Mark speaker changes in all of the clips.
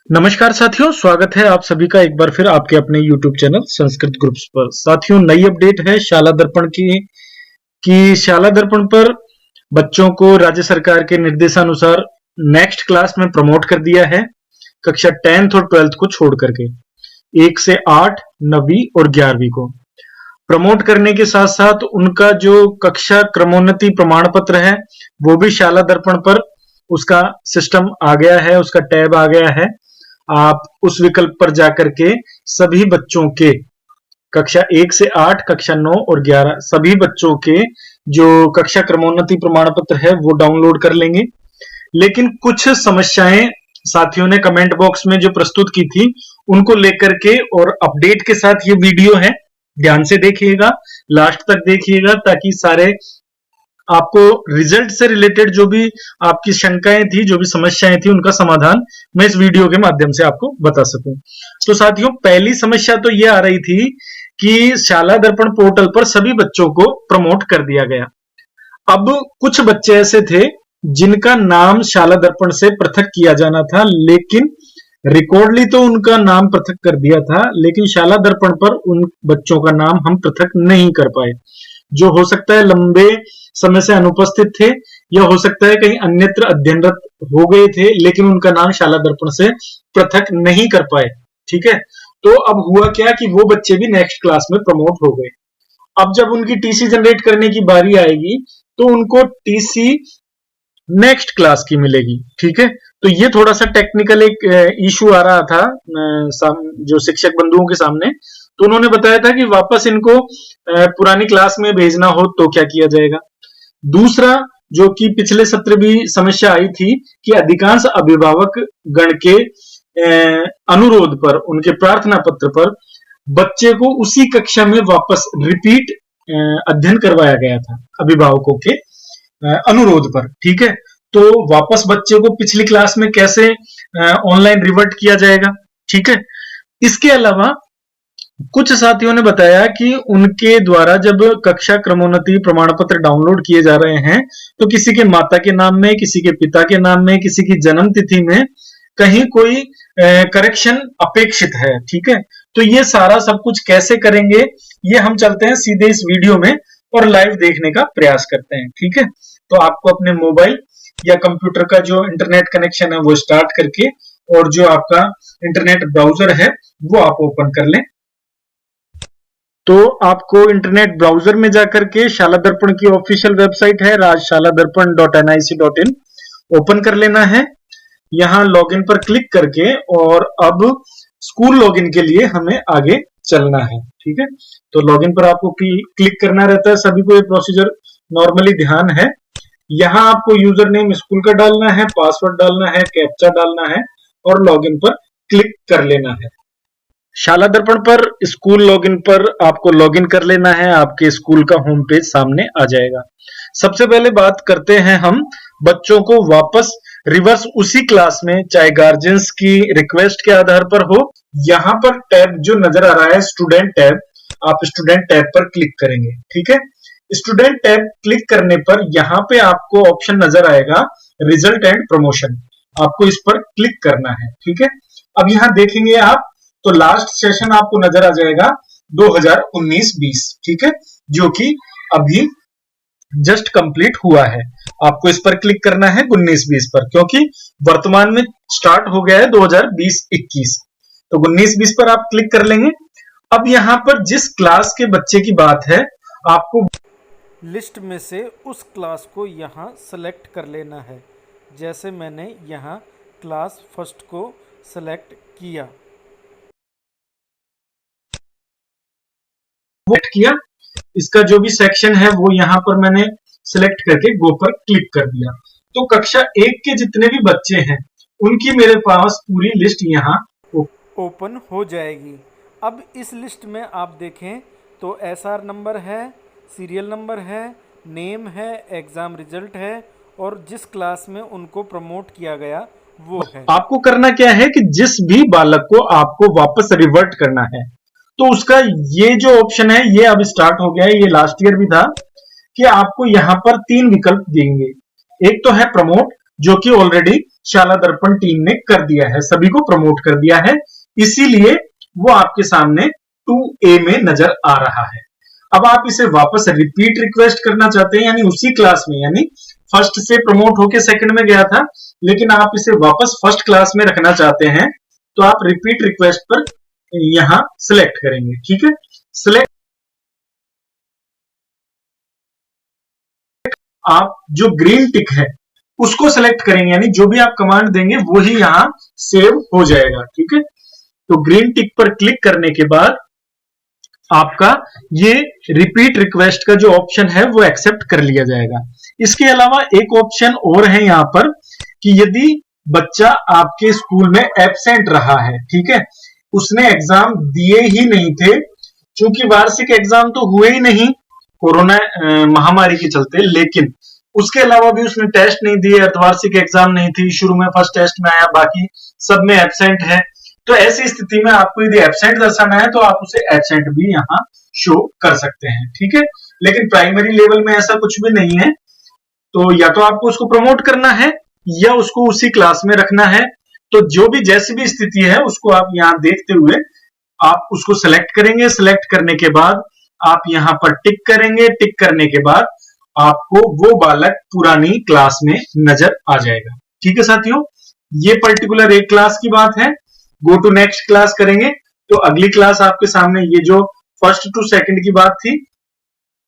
Speaker 1: नमस्कार साथियों, स्वागत है आप सभी का एक बार फिर आपके अपने YouTube चैनल संस्कृत ग्रुप्स पर। साथियों, नई अपडेट है शाला दर्पण की कि शाला दर्पण पर बच्चों को राज्य सरकार के निर्देशानुसार नेक्स्ट क्लास में प्रमोट कर दिया है। कक्षा 10th और 12th को छोड़ करके 1 से 8, 9वीं और 11वीं को प्रमोट करने के साथ साथ उनका जो कक्षा क्रमोन्नति प्रमाण पत्र है वो भी शाला दर्पण पर उसका सिस्टम आ गया है, उसका टैब आ गया है। आप उस विकल्प पर जाकर के सभी बच्चों के कक्षा 1 से 8, कक्षा 9 और 11 सभी बच्चों के जो कक्षा क्रमोन्नति प्रमाण पत्र है वो डाउनलोड कर लेंगे। लेकिन कुछ समस्याएं साथियों ने कमेंट बॉक्स में जो प्रस्तुत की थी उनको लेकर के और अपडेट के साथ ये वीडियो है, ध्यान से देखिएगा, लास्ट तक देखिएगा ताकि सारे आपको रिजल्ट से रिलेटेड जो भी आपकी शंकाएं थी, जो भी समस्याएं थी, उनका समाधान मैं इस वीडियो के माध्यम से आपको बता सकूं। तो साथियों, पहली समस्या तो ये आ रही थी कि शाला दर्पण पोर्टल पर सभी बच्चों को प्रमोट कर दिया गया। अब कुछ बच्चे ऐसे थे जिनका नाम शाला दर्पण से पृथक किया जाना था, लेकिन रिकॉर्डली तो उनका नाम पृथक कर दिया था, लेकिन शाला दर्पण पर उन बच्चों का नाम हम पृथक नहीं कर पाए। जो हो सकता है लंबे समय से अनुपस्थित थे या हो सकता है कहीं अन्यत्र अध्ययनरत हो गए थे, लेकिन उनका नाम शाला दर्पण से पृथक नहीं कर पाए। ठीक है, तो अब हुआ क्या कि वो बच्चे भी नेक्स्ट क्लास में प्रमोट हो गए। अब जब उनकी टीसी जनरेट करने की बारी आएगी तो उनको टीसी नेक्स्ट क्लास की मिलेगी। ठीक है, तो ये थोड़ा सा टेक्निकल एक इशू आ रहा था जो शिक्षक बंधुओं के सामने। तो उन्होंने बताया था कि वापस इनको पुरानी क्लास में भेजना हो तो क्या किया जाएगा। दूसरा, जो कि पिछले सत्र भी समस्या आई थी कि अधिकांश अभिभावक गण के अनुरोध पर, उनके प्रार्थना पत्र पर बच्चे को उसी कक्षा में वापस रिपीट अध्ययन करवाया गया था अभिभावकों के अनुरोध पर। ठीक है, तो वापस बच्चे को पिछली क्लास में कैसे ऑनलाइन रिवर्ट किया जाएगा। ठीक है, इसके अलावा कुछ साथियों ने बताया कि उनके द्वारा जब कक्षा क्रमोन्नति प्रमाण पत्र डाउनलोड किए जा रहे हैं तो किसी के माता के नाम में, किसी के पिता के नाम में, किसी की जन्म तिथि में कहीं कोई करेक्शन अपेक्षित है। ठीक है, तो ये सारा सब कुछ कैसे करेंगे, ये हम चलते हैं सीधे इस वीडियो में और लाइव देखने का प्रयास करते हैं। ठीक है, तो आपको अपने मोबाइल या कंप्यूटर का जो इंटरनेट कनेक्शन है वो स्टार्ट करके और जो आपका इंटरनेट ब्राउजर है वो आप ओपन कर लें। तो आपको इंटरनेट ब्राउजर में जाकर के शाला दर्पण की ऑफिशियल वेबसाइट है rajshaladarpan.nic.in ओपन कर लेना है। यहां लॉगिन पर क्लिक करके और अब स्कूल लॉगिन के लिए हमें आगे चलना है। ठीक है, तो लॉगिन पर आपको क्लिक करना रहता है। सभी को ये प्रोसीजर नॉर्मली ध्यान है। यहां आपको यूजर नेम स्कूल का डालना है, पासवर्ड डालना है, कैप्चा डालना है और लॉगिन पर क्लिक कर लेना है। शाला दर्पण पर स्कूल लॉगिन पर आपको लॉगिन कर लेना है। आपके स्कूल का होम पेज सामने आ जाएगा। सबसे पहले बात करते हैं हम बच्चों को वापस रिवर्स उसी क्लास में, चाहे गार्जियंस की रिक्वेस्ट के आधार पर हो। यहां पर टैब जो नजर आ रहा है स्टूडेंट टैब, आप स्टूडेंट टैब पर क्लिक करेंगे। ठीक है, स्टूडेंट टैब क्लिक करने पर यहां पे आपको ऑप्शन नजर आएगा रिजल्ट एंड प्रमोशन, आपको इस पर क्लिक करना है। ठीक है, अब यहां देखेंगे आप तो लास्ट सेशन आपको नजर आ जाएगा 2019-20। ठीक है, जो कि अभी जस्ट कंप्लीट हुआ है। आपको इस पर क्लिक करना है 19-20 पर, क्योंकि वर्तमान में स्टार्ट हो गया है 2020-21। तो 19-20 पर आप क्लिक कर लेंगे। अब यहां पर जिस क्लास के बच्चे की बात है आपको
Speaker 2: लिस्ट में से उस क्लास को यहाँ सेलेक्ट कर लेना है। जैसे मैंने यहाँ क्लास फर्स्ट को सेलेक्ट किया।
Speaker 1: किया, इसका जो भी सेक्शन है वो यहां पर मैंने सिलेक्ट करके गो पर क्लिक कर दिया। तो कक्षा 1 के जितने भी बच्चे हैं उनकी मेरे पास पूरी लिस्ट यहाँ
Speaker 2: ओपन हो जाएगी। अब इस लिस्ट में आप देखें तो एसआर नंबर है, सीरियल नंबर है, नेम है, एग्जाम रिजल्ट है और जिस क्लास में उनको प्रमोट किया गया वो है।
Speaker 1: आपको करना क्या है कि जिस भी बालक को आपको वापस रिवर्ट करना है तो उसका ये जो ऑप्शन है ये अब स्टार्ट हो गया है, ये लास्ट ईयर भी था कि आपको यहां पर 3 विकल्प देंगे। एक तो है प्रमोट, जो कि ऑलरेडी शाला दर्पण टीम ने कर दिया है, सभी को प्रमोट कर दिया है, इसीलिए वो आपके सामने 2A में नजर आ रहा है। अब आप इसे वापस रिपीट रिक्वेस्ट करना चाहते हैं, यानी उसी क्लास में, यानी फर्स्ट से प्रमोट होके सेकंड में गया था, लेकिन आप इसे वापस फर्स्ट क्लास में रखना चाहते हैं, तो आप रिपीट रिक्वेस्ट पर यहां सिलेक्ट करेंगे। ठीक है, सिलेक्ट आप जो ग्रीन टिक है उसको सिलेक्ट करेंगे, यानी जो भी आप कमांड देंगे वो ही यहां सेव हो जाएगा। ठीक है, तो ग्रीन टिक पर क्लिक करने के बाद आपका ये रिपीट रिक्वेस्ट का जो ऑप्शन है वो एक्सेप्ट कर लिया जाएगा। इसके अलावा एक ऑप्शन और है यहां पर कि यदि बच्चा आपके स्कूल में एब्सेंट रहा है, ठीक है, उसने एग्जाम दिए ही नहीं थे, क्योंकि वार्षिक एग्जाम तो हुए ही नहीं कोरोना महामारी के चलते, लेकिन उसके अलावा भी उसने टेस्ट नहीं दिए, अर्धवार्षिक एग्जाम नहीं थी, शुरू में फर्स्ट टेस्ट में आया, बाकी सब में एब्सेंट है, तो ऐसी स्थिति में आपको यदि एब्सेंट दर्शाना है तो आप उसे एब्सेंट भी यहाँ शो कर सकते हैं। ठीक है, लेकिन प्राइमरी लेवल में ऐसा कुछ भी नहीं है, तो या तो आपको उसको प्रमोट करना है या उसको उसी क्लास में रखना है। तो जो भी जैसी भी स्थिति है उसको आप यहाँ देखते हुए आप उसको सिलेक्ट करेंगे। सिलेक्ट करने के बाद आप यहाँ पर टिक करेंगे। टिक करने के बाद आपको वो बालक पुरानी क्लास में नजर आ जाएगा। ठीक है साथियों, ये पर्टिकुलर एक क्लास की बात है। गो टू नेक्स्ट क्लास करेंगे तो अगली क्लास आपके सामने, ये जो फर्स्ट टू सेकंड की बात थी,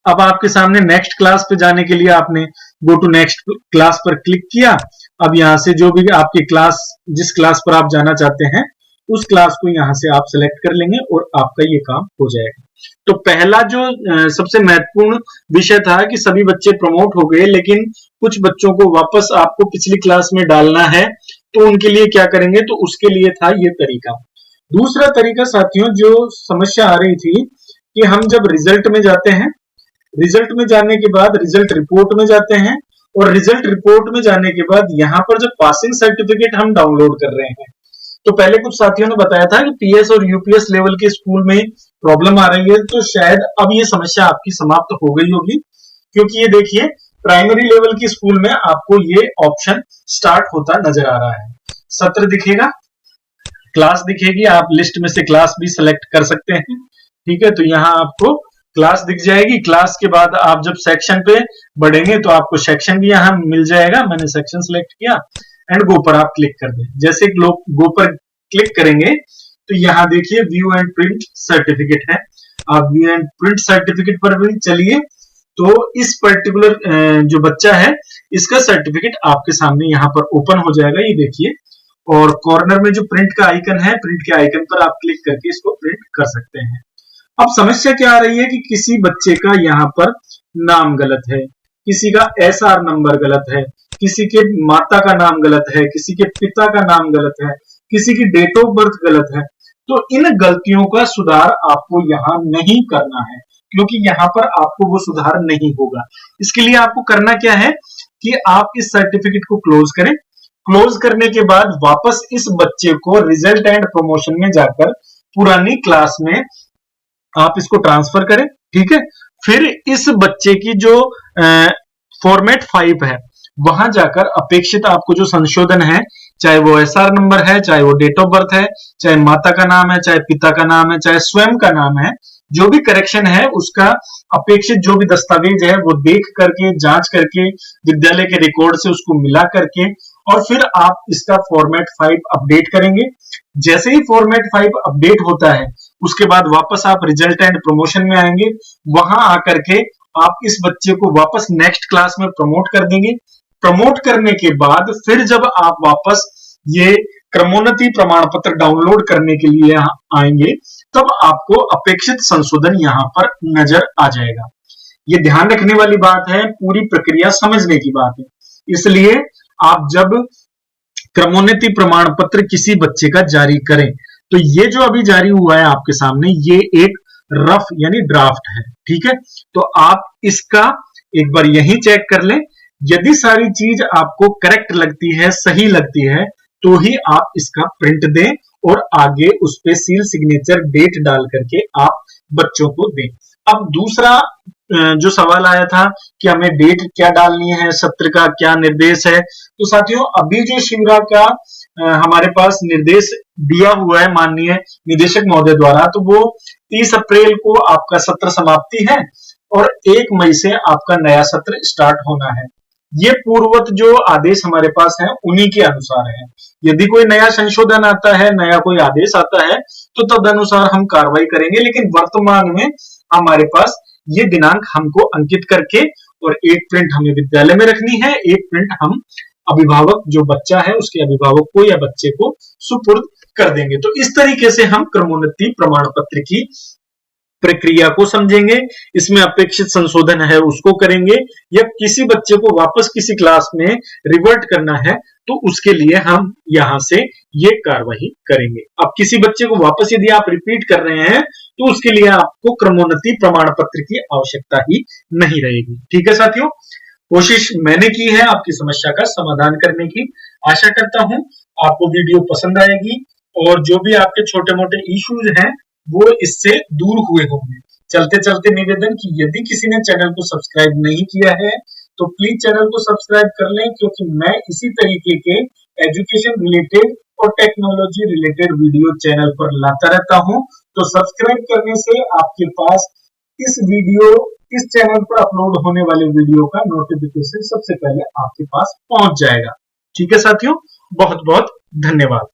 Speaker 1: अब आपके सामने नेक्स्ट क्लास पे जाने के लिए आपने गो टू नेक्स्ट क्लास पर क्लिक किया। अब यहां से जो भी आपकी क्लास, जिस क्लास पर आप जाना चाहते हैं उस क्लास को यहां से आप सिलेक्ट कर लेंगे और आपका ये काम हो जाएगा। तो पहला जो सबसे महत्वपूर्ण विषय था कि सभी बच्चे प्रमोट हो गए, लेकिन कुछ बच्चों को वापस आपको पिछली क्लास में डालना है, तो उनके लिए क्या करेंगे, तो उसके लिए था ये तरीका। दूसरा तरीका साथियों, जो समस्या आ रही थी कि हम जब रिजल्ट में जाते हैं, रिजल्ट में जाने के बाद रिजल्ट रिपोर्ट में जाते हैं, और रिजल्ट रिपोर्ट में जाने के बाद यहाँ पर जो पासिंग सर्टिफिकेट हम डाउनलोड कर रहे हैं, तो पहले कुछ साथियों ने बताया था कि पीएस और यूपीएस लेवल के स्कूल में प्रॉब्लम आ रही है, तो शायद अब ये समस्या आपकी समाप्त हो गई होगी, क्योंकि ये देखिए प्राइमरी लेवल के स्कूल में आपको ये ऑप्शन स्टार्ट होता नजर आ रहा है। सत्र दिखेगा, क्लास दिखेगी, आप लिस्ट में से क्लास भी सिलेक्ट कर सकते हैं। ठीक है, तो यहाँ आपको क्लास दिख जाएगी। क्लास के बाद आप जब सेक्शन पे बढ़ेंगे तो आपको सेक्शन भी यहाँ मिल जाएगा। मैंने सेक्शन सिलेक्ट किया एंड गो पर आप क्लिक कर दें। जैसे गो पर क्लिक करेंगे तो यहाँ देखिए व्यू एंड प्रिंट सर्टिफिकेट है, आप व्यू एंड प्रिंट सर्टिफिकेट पर भी चलिए, तो इस पर्टिकुलर जो बच्चा है इसका सर्टिफिकेट आपके सामने यहाँ पर ओपन हो जाएगा। ये देखिए, और कॉर्नर में जो प्रिंट का आइकन है, प्रिंट के आइकन पर आप क्लिक करके इसको प्रिंट कर सकते हैं। अब समस्या क्या आ रही है कि किसी बच्चे का यहाँ पर नाम गलत है, किसी का एसआर नंबर गलत है, किसी के माता का नाम गलत है, किसी के पिता का नाम गलत है, किसी की डेट ऑफ बर्थ गलत है। तो इन गलतियों का सुधार आपको यहाँ नहीं करना है, क्योंकि यहाँ पर आपको वो सुधार नहीं होगा। इसके लिए आपको करना क्या है कि आप इस सर्टिफिकेट को क्लोज करें। क्लोज करने के बाद वापस इस बच्चे को रिजल्ट एंड प्रमोशन में जाकर पुरानी क्लास में आप इसको ट्रांसफर करें। ठीक है, फिर इस बच्चे की जो फॉर्मेट 5 है वहां जाकर अपेक्षित आपको जो संशोधन है, चाहे वो एसआर नंबर है, चाहे वो डेट ऑफ बर्थ है, चाहे माता का नाम है, चाहे पिता का नाम है, चाहे स्वयं का नाम है, जो भी करेक्शन है उसका अपेक्षित जो भी दस्तावेज है वो देख करके, जांच करके, विद्यालय के रिकॉर्ड से उसको मिला करके, और फिर आप इसका फॉर्मेट 5 अपडेट करेंगे। जैसे ही फॉर्मेट 5 अपडेट होता है उसके बाद वापस आप रिजल्ट एंड प्रमोशन में आएंगे, वहां आकर के आप इस बच्चे को वापस नेक्स्ट क्लास में प्रमोट कर देंगे। प्रमोट करने के बाद फिर जब आप वापस ये क्रमोन्नति प्रमाण पत्र डाउनलोड करने के लिए यहाँ आएंगे, तब आपको अपेक्षित संशोधन यहाँ पर नजर आ जाएगा। ये ध्यान रखने वाली बात है, पूरी प्रक्रिया समझने की बात है। इसलिए आप जब क्रमोन्नति प्रमाण पत्र किसी बच्चे का जारी करें, तो ये जो अभी जारी हुआ है आपके सामने, ये एक रफ यानी ड्राफ्ट है। ठीक है, तो आप इसका एक बार यही चेक कर लें। यदि सारी चीज आपको करेक्ट लगती है, सही लगती है, तो ही आप इसका प्रिंट दें और आगे उस पे सील, सिग्नेचर, डेट डाल करके आप बच्चों को दें। अब दूसरा जो सवाल आया था कि हमें डेट क्या डालनी है, सत्र का क्या निर्देश है, तो साथियों अभी जो शिविरा का हमारे पास निर्देश दिया हुआ है माननीय निदेशक महोदय द्वारा, तो वो 30 अप्रैल को आपका सत्र समाप्ति है और 1 मई से आपका नया सत्र स्टार्ट होना है। ये पूर्ववत जो आदेश हमारे पास है उन्हीं के अनुसार है। यदि कोई नया संशोधन आता है, नया कोई आदेश आता है, तो तदनुसार हम कार्रवाई करेंगे, लेकिन वर्तमान में हमारे पास ये दिनांक हमको अंकित करके और एक प्रिंट हमें विद्यालय में रखनी है, एक प्रिंट हम अभिभावक जो बच्चा है उसके अभिभावक को या बच्चे को सुपुर्द कर देंगे। तो इस तरीके से हम क्रमोन्नति प्रमाण पत्र की प्रक्रिया को समझेंगे, इसमें अपेक्षित संशोधन है उसको करेंगे, या किसी बच्चे को वापस किसी क्लास में रिवर्ट करना है तो उसके लिए हम यहां से ये कार्रवाई करेंगे। अब किसी बच्चे को वापस यदि आप रिपीट कर रहे हैं तो उसके लिए आपको क्रमोन्नति प्रमाण पत्र की आवश्यकता ही नहीं रहेगी। ठीक है साथियों, कोशिश मैंने की है आपकी समस्या का समाधान करने की। आशा करता हूं आपको वीडियो पसंद आएगी और जो भी आपके छोटे मोटे इश्यूज हैं वो इससे दूर हुए होंगे। चलते चलते निवेदन कि यदि किसी ने चैनल को सब्सक्राइब नहीं किया है तो प्लीज चैनल को सब्सक्राइब कर लें, क्योंकि मैं इसी तरीके के एजुकेशन रिलेटेड और टेक्नोलॉजी रिलेटेड वीडियो चैनल पर लाता रहता हूं। तो सब्सक्राइब करने से आपके पास इस चैनल पर अपलोड होने वाले वीडियो का नोटिफिकेशन सबसे पहले आपके पास पहुंच जाएगा। ठीक है साथियों, बहुत बहुत धन्यवाद।